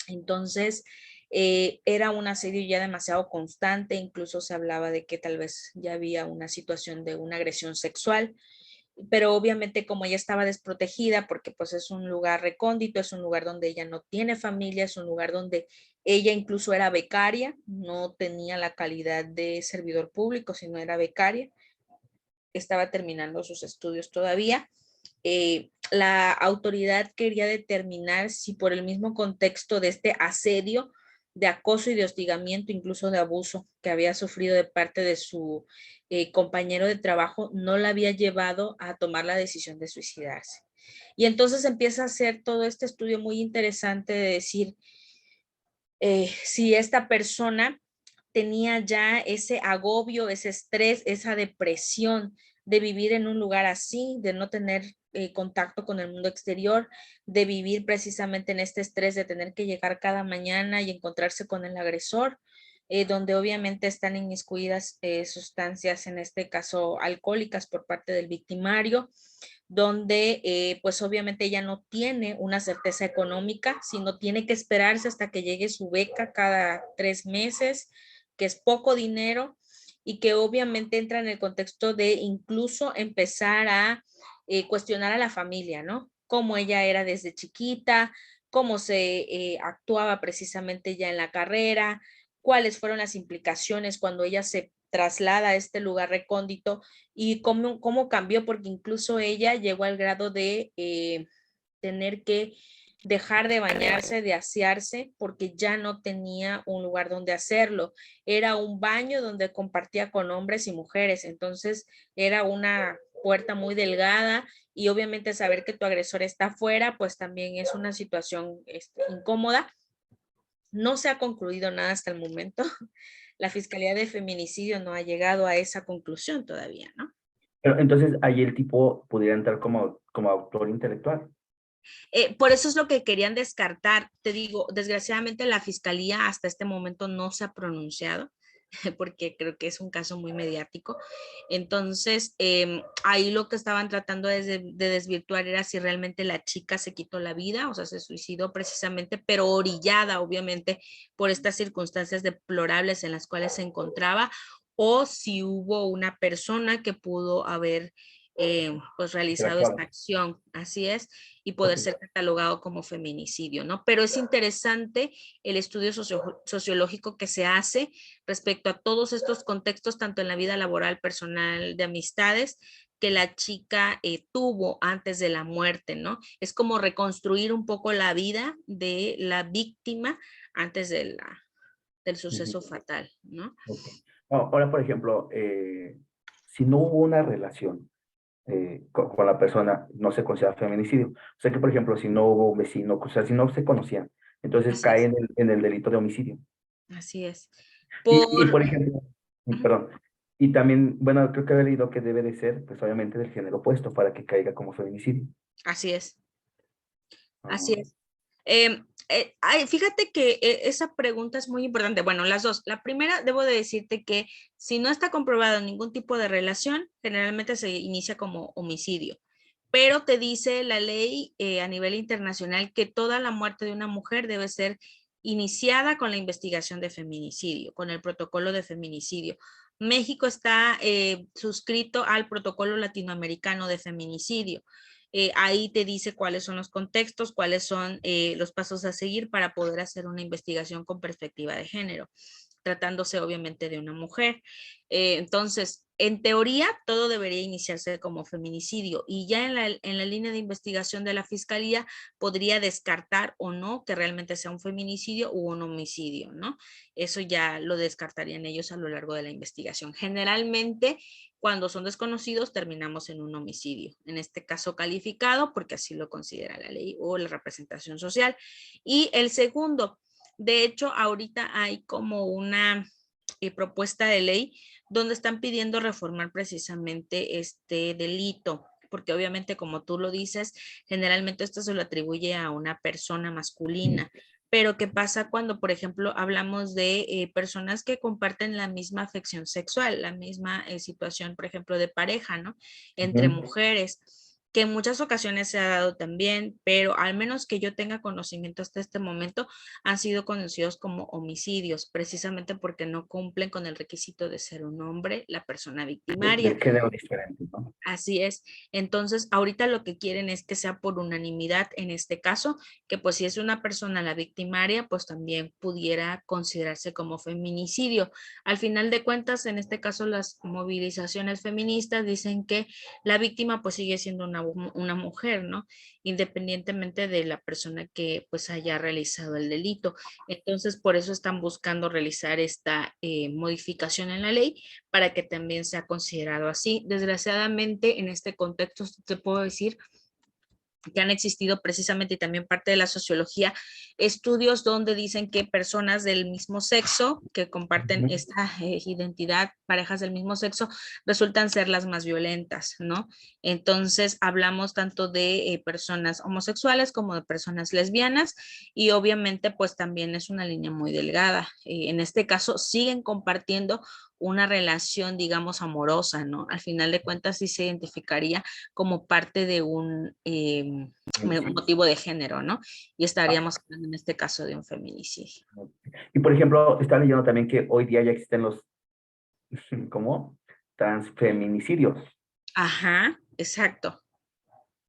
Entonces, era un asedio ya demasiado constante, incluso se hablaba de que tal vez ya había una situación de una agresión sexual, pero obviamente como ella estaba desprotegida, porque pues es un lugar recóndito, es un lugar donde ella no tiene familia, es un lugar donde ella incluso era becaria, no tenía la calidad de servidor público, sino era becaria, estaba terminando sus estudios todavía. La autoridad quería determinar si por el mismo contexto de este asedio, de acoso y de hostigamiento, incluso de abuso que había sufrido de parte de su compañero de trabajo, no la había llevado a tomar la decisión de suicidarse. Y entonces empieza a hacer todo este estudio muy interesante de decir si esta persona tenía ya ese agobio, ese estrés, esa depresión de vivir en un lugar así, de no tener contacto con el mundo exterior, de vivir precisamente en este estrés de tener que llegar cada mañana y encontrarse con el agresor, donde obviamente están inmiscuidas sustancias, en este caso alcohólicas por parte del victimario, donde pues obviamente ella no tiene una certeza económica, sino tiene que esperarse hasta que llegue su beca cada 3 meses, que es poco dinero y que obviamente entra en el contexto de incluso empezar a cuestionar a la familia, ¿no? Cómo ella era desde chiquita, cómo se actuaba precisamente ya en la carrera, cuáles fueron las implicaciones cuando ella se traslada a este lugar recóndito y cómo cambió, porque incluso ella llegó al grado de tener que dejar de bañarse, de asearse, porque ya no tenía un lugar donde hacerlo. Era un baño donde compartía con hombres y mujeres, entonces era una puerta muy delgada y obviamente saber que tu agresor está afuera, pues también es una situación incómoda. No se ha concluido nada hasta el momento. La Fiscalía de Feminicidio no ha llegado a esa conclusión todavía, ¿no? Pero entonces ahí el tipo pudiera entrar como autor intelectual. Por eso es lo que querían descartar. Te digo, desgraciadamente la Fiscalía hasta este momento no se ha pronunciado porque creo que es un caso muy mediático. Entonces, ahí lo que estaban tratando de desvirtuar era si realmente la chica se quitó la vida, o sea, se suicidó precisamente, pero orillada, obviamente, por estas circunstancias deplorables en las cuales se encontraba, o si hubo una persona que pudo haber pues realizado esta Interactuado. acción, así es, y poder Ok. ser catalogado como feminicidio, ¿no? Pero es interesante el estudio sociológico que se hace respecto a todos estos contextos, tanto en la vida laboral, personal, de amistades, que la chica tuvo antes de la muerte, ¿no? Es como reconstruir un poco la vida de la víctima antes del suceso Ujú. fatal, ¿no? Ok. Ahora, por ejemplo, si no hubo una relación con la persona, no se considera feminicidio. O sea que, por ejemplo, si no hubo un vecino, o sea, si no se conocían, entonces Así cae es, en el delito de homicidio. así es. Y, Por, por ejemplo, Ujú, perdón, y también, bueno, creo que he leído que debe de ser, pues obviamente, del género opuesto para que caiga como feminicidio. así es, así Ah, es. Fíjate que esa pregunta es muy importante. Bueno, las dos. La primera, debo de decirte que si no está comprobado ningún tipo de relación, generalmente se inicia como homicidio. Pero te dice la ley a nivel internacional que toda la muerte de una mujer debe ser iniciada con la investigación de feminicidio, con el protocolo de feminicidio. México está suscrito al protocolo latinoamericano de feminicidio. Ahí te dice cuáles son los contextos, cuáles son los pasos a seguir para poder hacer una investigación con perspectiva de género, tratándose obviamente de una mujer. Entonces, en teoría, todo debería iniciarse como feminicidio y ya en la línea de investigación de la fiscalía podría descartar o no que realmente sea un feminicidio u un homicidio, ¿no? Eso ya lo descartarían ellos a lo largo de la investigación. Generalmente, cuando son desconocidos, terminamos en un homicidio, en este caso calificado, porque así lo considera la ley o la representación social. Y el segundo, de hecho, ahorita hay como una propuesta de ley donde están pidiendo reformar precisamente este delito, porque obviamente, como tú lo dices, generalmente esto se lo atribuye a una persona masculina. Pero ¿qué pasa cuando, por ejemplo, hablamos de personas que comparten la misma afección sexual, la misma situación, por ejemplo, de pareja, ¿no? Entre ujú. mujeres, que en muchas ocasiones se ha dado también, pero al menos que yo tenga conocimiento hasta este momento, han sido conocidos como homicidios, precisamente porque no cumplen con el requisito de ser un hombre, la persona victimaria. Del género diferente, ¿no? Así es. Entonces, ahorita lo que quieren es que sea por unanimidad en este caso, que pues si es una persona la victimaria, pues también pudiera considerarse como feminicidio. Al final de cuentas, en este caso, las movilizaciones feministas dicen que la víctima pues sigue siendo una mujer, ¿no? Independientemente de la persona que pues haya realizado el delito. Entonces, por eso están buscando realizar esta modificación en la ley para que también sea considerado así. Desgraciadamente, en este contexto, te puedo decir que han existido precisamente y también parte de la sociología, estudios donde dicen que personas del mismo sexo que comparten Ujú. esta identidad, parejas del mismo sexo, resultan ser las más violentas, ¿no? Entonces hablamos tanto de personas homosexuales como de personas lesbianas y obviamente pues también es una línea muy delgada. En este caso siguen compartiendo una relación, digamos, amorosa, ¿no? Al final de cuentas sí se identificaría como parte de un Feminicidio. motivo de género, ¿no? Y Ah, estaríamos hablando en este caso de un feminicidio. ok. Y por ejemplo, está leyendo también que hoy día ya existen los, ¿cómo? Transfeminicidios. Ajá, exacto.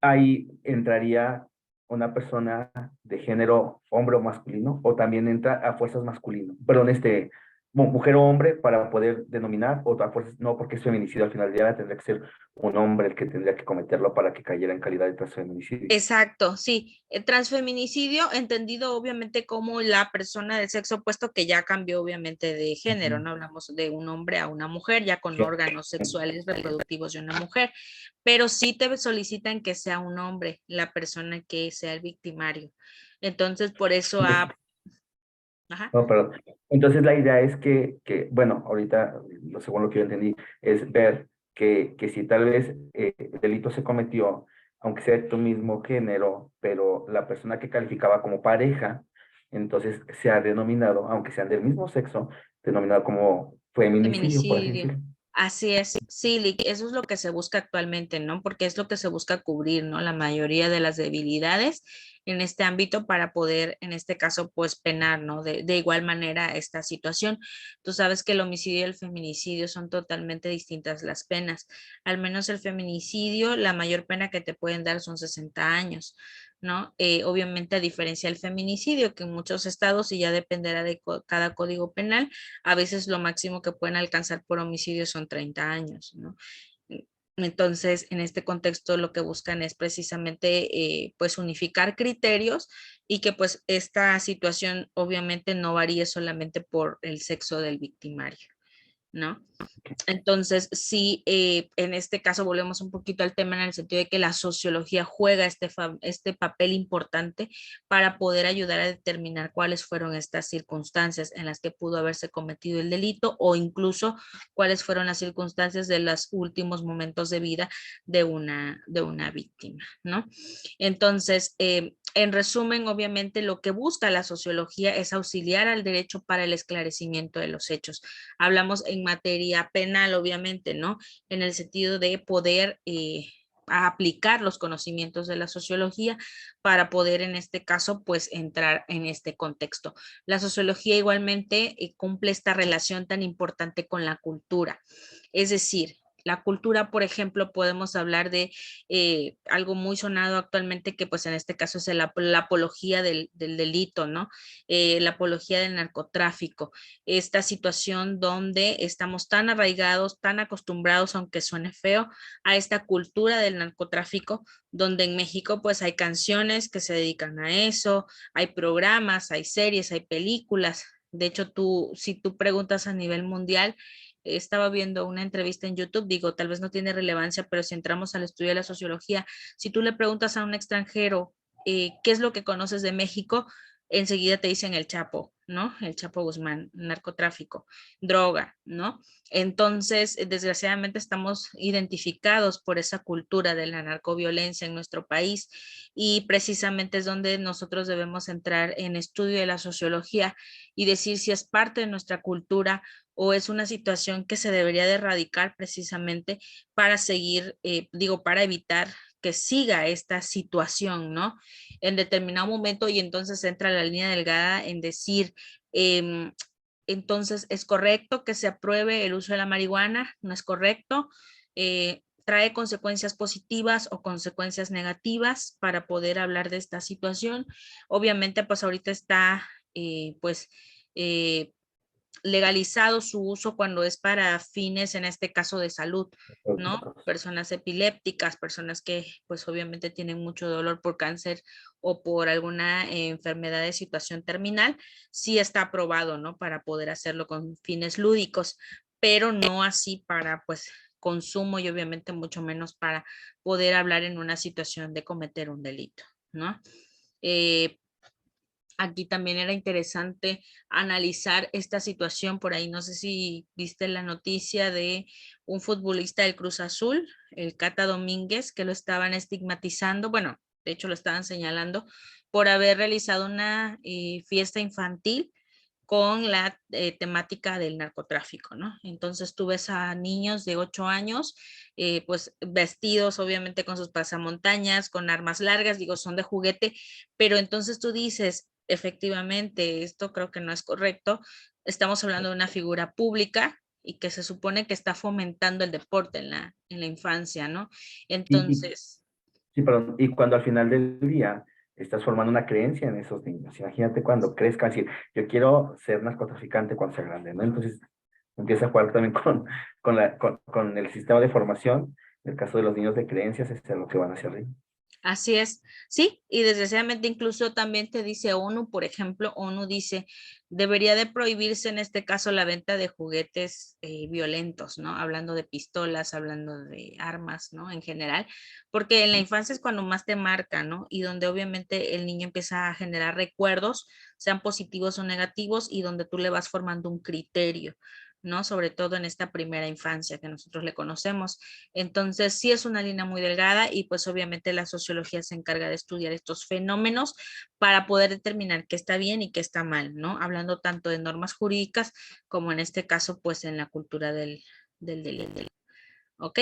Ahí entraría una persona de género hombre o masculino, o también entra a fuerzas masculino, perdón, mujer o hombre para poder denominar, o a fuerzas, no, porque es feminicidio al final del día, tendría que ser un hombre el que tendría que cometerlo para que cayera en calidad de transfeminicidio. Exacto, sí. El transfeminicidio, entendido obviamente como la persona del sexo opuesto que ya cambió obviamente de género, Ujú. no hablamos de un hombre a una mujer, ya con Sí. órganos sexuales reproductivos de una mujer, pero sí te solicitan que sea un hombre la persona que sea el victimario. Entonces, por eso ajá. No, perdón. Entonces la idea es bueno, ahorita, según lo que yo entendí, es ver que si tal vez el delito se cometió, aunque sea de tu mismo género, pero la persona que calificaba como pareja, entonces se ha denominado, aunque sean del mismo sexo, denominado como feminicidio, por así Feminicidio. decirlo. Así es, sí, eso es lo que se busca actualmente, ¿no? Porque es lo que se busca cubrir, ¿no? La mayoría de las debilidades en este ámbito para poder, en este caso, pues penar, ¿no? De igual manera esta situación. Tú sabes que el homicidio y el feminicidio son totalmente distintas las penas. Al menos el feminicidio, la mayor pena que te pueden dar son 60 años, ¿no? Obviamente a diferencia del feminicidio, que en muchos estados, y ya dependerá de cada código penal, a veces lo máximo que pueden alcanzar por homicidio son 30 años, ¿no? Entonces, en este contexto, lo que buscan es precisamente, pues, unificar criterios y que, pues, esta situación obviamente no varíe solamente por el sexo del victimario, ¿no? Entonces, sí, en este caso volvemos un poquito al tema en el sentido de que la sociología juega este papel importante para poder ayudar a determinar cuáles fueron estas circunstancias en las que pudo haberse cometido el delito o incluso cuáles fueron las circunstancias de los últimos momentos de vida de una víctima, ¿no? Entonces, en resumen, obviamente lo que busca la sociología es auxiliar al derecho para el esclarecimiento de los hechos. Hablamos en materia penal, obviamente, ¿no? En el sentido de poder aplicar los conocimientos de la sociología para poder, en este caso, pues entrar en este contexto. La sociología igualmente cumple esta relación tan importante con la cultura. Es decir, la cultura, por ejemplo, podemos hablar de algo muy sonado actualmente que pues en este caso es la apología del delito, ¿no? La apología del narcotráfico, esta situación donde estamos tan arraigados, tan acostumbrados, aunque suene feo, a esta cultura del narcotráfico, donde en México pues hay canciones que se dedican a eso, hay programas, hay series, hay películas. De hecho, si tú preguntas a nivel mundial, estaba viendo una entrevista en YouTube, digo, tal vez no tiene relevancia, pero si entramos al estudio de la sociología, si tú le preguntas a un extranjero qué es lo que conoces de México, enseguida te dicen el Chapo, ¿no? El Chapo Guzmán, narcotráfico, droga, ¿no? Entonces, desgraciadamente estamos identificados por esa cultura de la narcoviolencia en nuestro país y precisamente es donde nosotros debemos entrar en estudio de la sociología y decir si es parte de nuestra cultura o es una situación que se debería de erradicar precisamente para seguir, digo, para evitar que siga esta situación, ¿no? En determinado momento y entonces entra la línea delgada en decir, entonces es correcto que se apruebe el uso de la marihuana, no es correcto, trae consecuencias positivas o consecuencias negativas para poder hablar de esta situación. Obviamente, pues ahorita está, pues, eh, legalizado su uso cuando es para fines, en este caso de salud, ¿no? Personas epilépticas, personas que pues obviamente tienen mucho dolor por cáncer o por alguna enfermedad de situación terminal, sí está aprobado, ¿no? Para poder hacerlo con fines lúdicos, pero no así para pues consumo y obviamente mucho menos para poder hablar en una situación de cometer un delito, ¿no? Eh, Aquí también era interesante analizar esta situación por ahí. No sé si viste la noticia de un futbolista del Cruz Azul, el Cata Domínguez, que lo estaban estigmatizando, bueno, de hecho lo estaban señalando por haber realizado una fiesta infantil con la temática del narcotráfico, ¿no? Entonces tú ves a niños de 8 años, pues vestidos obviamente con sus pasamontañas, con armas largas, digo, son de juguete, pero entonces tú dices, efectivamente, esto creo que no es correcto, estamos hablando de una figura pública y que se supone que está fomentando el deporte en la infancia, ¿no? Y, Entonces, sí, perdón, y cuando al final del día estás formando una creencia en esos niños, imagínate cuando crezcan, decir, yo quiero ser narcotraficante cuando sea grande, ¿no? Entonces empieza a jugar también con el sistema de formación, en el caso de los niños de creencias, es lo que van hacia arriba. así es, sí, y desgraciadamente incluso también te dice ONU, por ejemplo, ONU dice, debería de prohibirse en este caso la venta de juguetes violentos, ¿no? Hablando de pistolas, hablando de armas, ¿no? En general, porque en la infancia es cuando más te marca, ¿no? Y donde obviamente el niño empieza a generar recuerdos, sean positivos o negativos, y donde tú le vas formando un criterio, ¿no? Sobre todo en esta primera infancia que nosotros le conocemos. Entonces, sí es una línea muy delgada y pues obviamente la sociología se encarga de estudiar estos fenómenos para poder determinar qué está bien y qué está mal, ¿no? Hablando tanto de normas jurídicas como en este caso, pues en la cultura del delito. ¿Ok?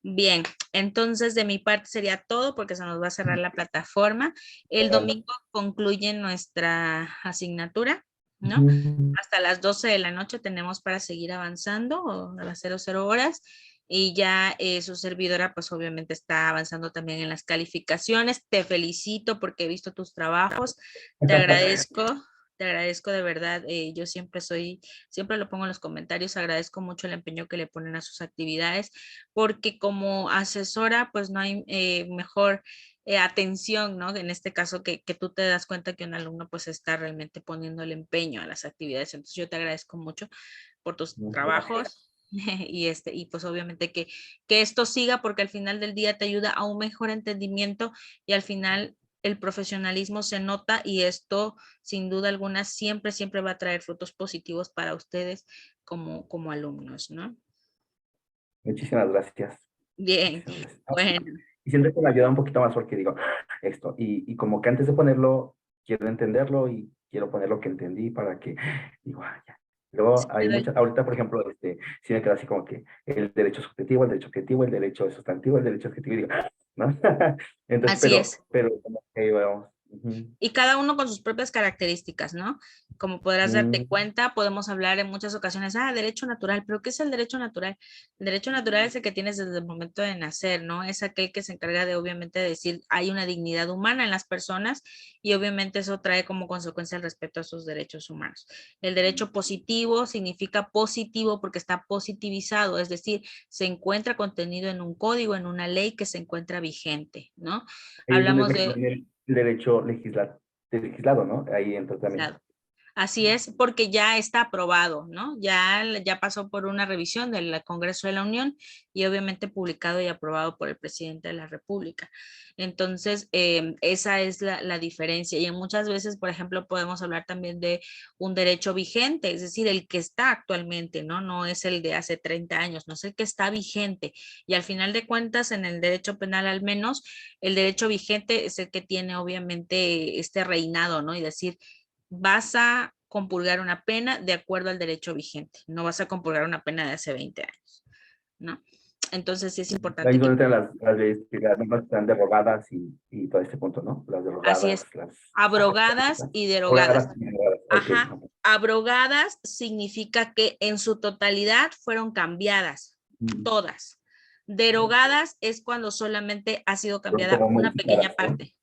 Bien, entonces de mi parte sería todo porque se nos va a cerrar la plataforma. El domingo concluye nuestra asignatura, ¿no? Hasta las 12 de la noche tenemos para seguir avanzando, o a las 00 horas, y ya su servidora pues obviamente está avanzando también en las calificaciones. Te felicito porque he visto tus trabajos, te agradezco. Te agradezco de verdad, yo siempre lo pongo en los comentarios, agradezco mucho el empeño que le ponen a sus actividades, porque como asesora, pues no hay mejor atención, ¿no? En este caso, que tú te das cuenta que un alumno pues está realmente poniendo el empeño a las actividades. Entonces yo te agradezco mucho por tus trabajos. Y pues obviamente que esto siga porque al final del día te ayuda a un mejor entendimiento y al final el profesionalismo se nota y esto sin duda alguna siempre va a traer frutos positivos para ustedes como alumnos, ¿no? Muchísimas gracias. Bien, Muchísimas gracias. bueno. Y siento que me ayuda un poquito más porque digo, esto, y como que antes de ponerlo, quiero entenderlo y quiero poner lo que entendí para que, digo, ya. Luego hay muchas, ahorita por ejemplo, sí me queda así como que el derecho subjetivo, el derecho objetivo, el derecho sustantivo, el derecho objetivo, y digo, ¿no? Entonces, Así es. pero como que vamos. Y cada uno con sus propias características, ¿no? Como podrás darte cuenta, podemos hablar en muchas ocasiones, derecho natural, pero ¿qué es el derecho natural? El derecho natural es el que tienes desde el momento de nacer, ¿no? Es aquel que se encarga de, obviamente, decir, hay una dignidad humana en las personas y obviamente eso trae como consecuencia el respeto a sus derechos humanos. El derecho positivo significa positivo porque está positivizado, es decir, se encuentra contenido en un código, en una ley que se encuentra vigente, ¿no? Ahí es donde Hablamos de... viene el derecho legislado, ¿no? Ahí entra también. Así es, porque ya está aprobado, ¿no? Ya pasó por una revisión del Congreso de la Unión y obviamente publicado y aprobado por el presidente de la República. Entonces, esa es la diferencia. Y muchas veces, por ejemplo, podemos hablar también de un derecho vigente, es decir, el que está actualmente, ¿no? No es el de hace 30 años, no es el que está vigente. Y al final de cuentas, en el derecho penal al menos, el derecho vigente es el que tiene obviamente este reinado, ¿no? Y decir, vas a compulgar una pena de acuerdo al derecho vigente, no vas a compulgar una pena de hace 20 años, ¿no? Entonces sí es Ahí importante es que... donde entran las leyes que las normas están derogadas y todo este punto, ¿no? Las Así es, derogadas, las abrogadas y derogadas. derogadas y derogadas. Ok. Ajá, abrogadas significa que en su totalidad fueron cambiadas, todas. Derogadas es cuando solamente ha sido cambiada Como una pequeña modificadas, ¿no? parte.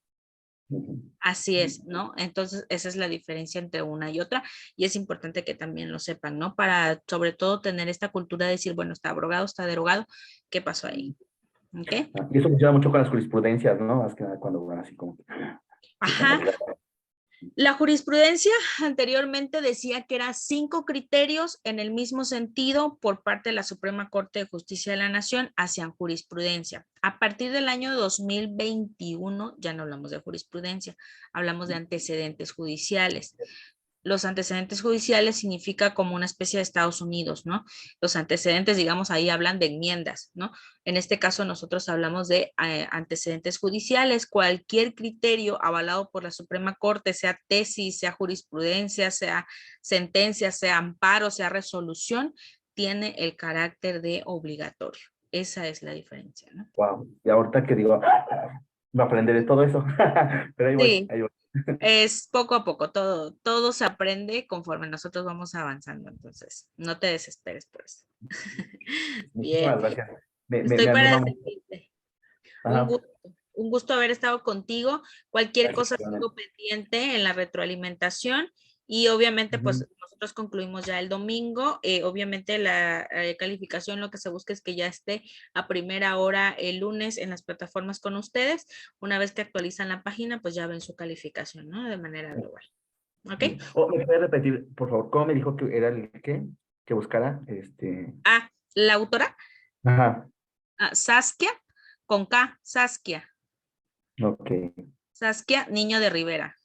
Así es, ¿no? Entonces, esa es la diferencia entre una y otra y es importante que también lo sepan, ¿no? Para sobre todo tener esta cultura de decir, bueno, está abrogado, está derogado, ¿qué pasó ahí? ¿Ok? Y eso funciona mucho con las jurisprudencias, ¿no? Más que nada cuando van así como que están Ajá. obligadas. La jurisprudencia anteriormente decía que eran 5 criterios en el mismo sentido por parte de la Suprema Corte de Justicia de la Nación hacia jurisprudencia. A partir del año 2021 ya no hablamos de jurisprudencia, hablamos de antecedentes judiciales. Los antecedentes judiciales significa como una especie de Estados Unidos, ¿no? Los antecedentes, digamos, ahí hablan de enmiendas, ¿no? En este caso nosotros hablamos de antecedentes judiciales, cualquier criterio avalado por la Suprema Corte, sea tesis, sea jurisprudencia, sea sentencia, sea amparo, sea resolución, tiene el carácter de obligatorio. Esa es la diferencia, ¿no? Wow. Y ahorita que digo, me aprenderé todo eso. Pero ahí voy, Sí, ahí voy. es poco a poco, todo se aprende conforme nosotros vamos avanzando, entonces no te desesperes por eso. Bien, Muchísimas gracias. estoy Me para anima mucho. servirte. Un Ajá. gusto, un gusto haber estado contigo. Cualquier Gracias, cosa igualmente. sigo pendiente en la retroalimentación y obviamente Ujú. pues nosotros concluimos ya el domingo. Obviamente la calificación lo que se busca es que ya esté a primera hora el lunes en las plataformas con ustedes. Una vez que actualizan la página pues ya ven su calificación, ¿no? De manera global. ¿Ok? Oh, ¿me puede repetir, por favor, cómo me dijo que era el qué? Que buscara, La autora, Ajá. Saskia, con K, Saskia. Ok. Saskia Niño de Rivera.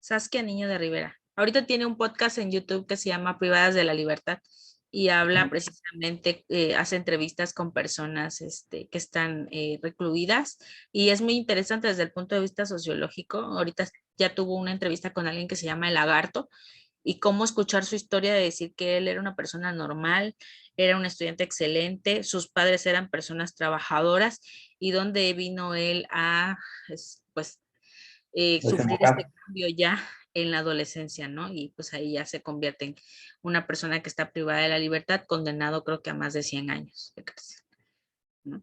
Saskia Niño de Rivera. Ahorita tiene un podcast en YouTube que se llama Privadas de la Libertad y habla precisamente, hace entrevistas con personas que están recluidas y es muy interesante desde el punto de vista sociológico. Ahorita ya tuvo una entrevista con alguien que se llama El Lagarto y cómo escuchar su historia de decir que él era una persona normal, era un estudiante excelente, sus padres eran personas trabajadoras y donde vino él a, pues, sufrir este Desembocar. cambio ya en la adolescencia, ¿no? Y pues ahí ya se convierte en una persona que está privada de la libertad, condenado creo que a más de 100 años de cárcel, ¿no?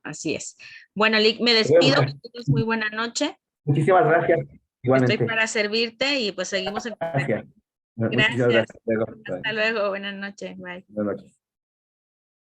Así es. Bueno, Lick, me Te voy a despido, buscar. que tengas muy buena noche. Muchísimas gracias. Estoy Igualmente. para servirte y pues seguimos en contacto. Gracias. Muchísimas Gracias. gracias. Luego. Hasta luego. Buenas noches. Bye. Buenas noches.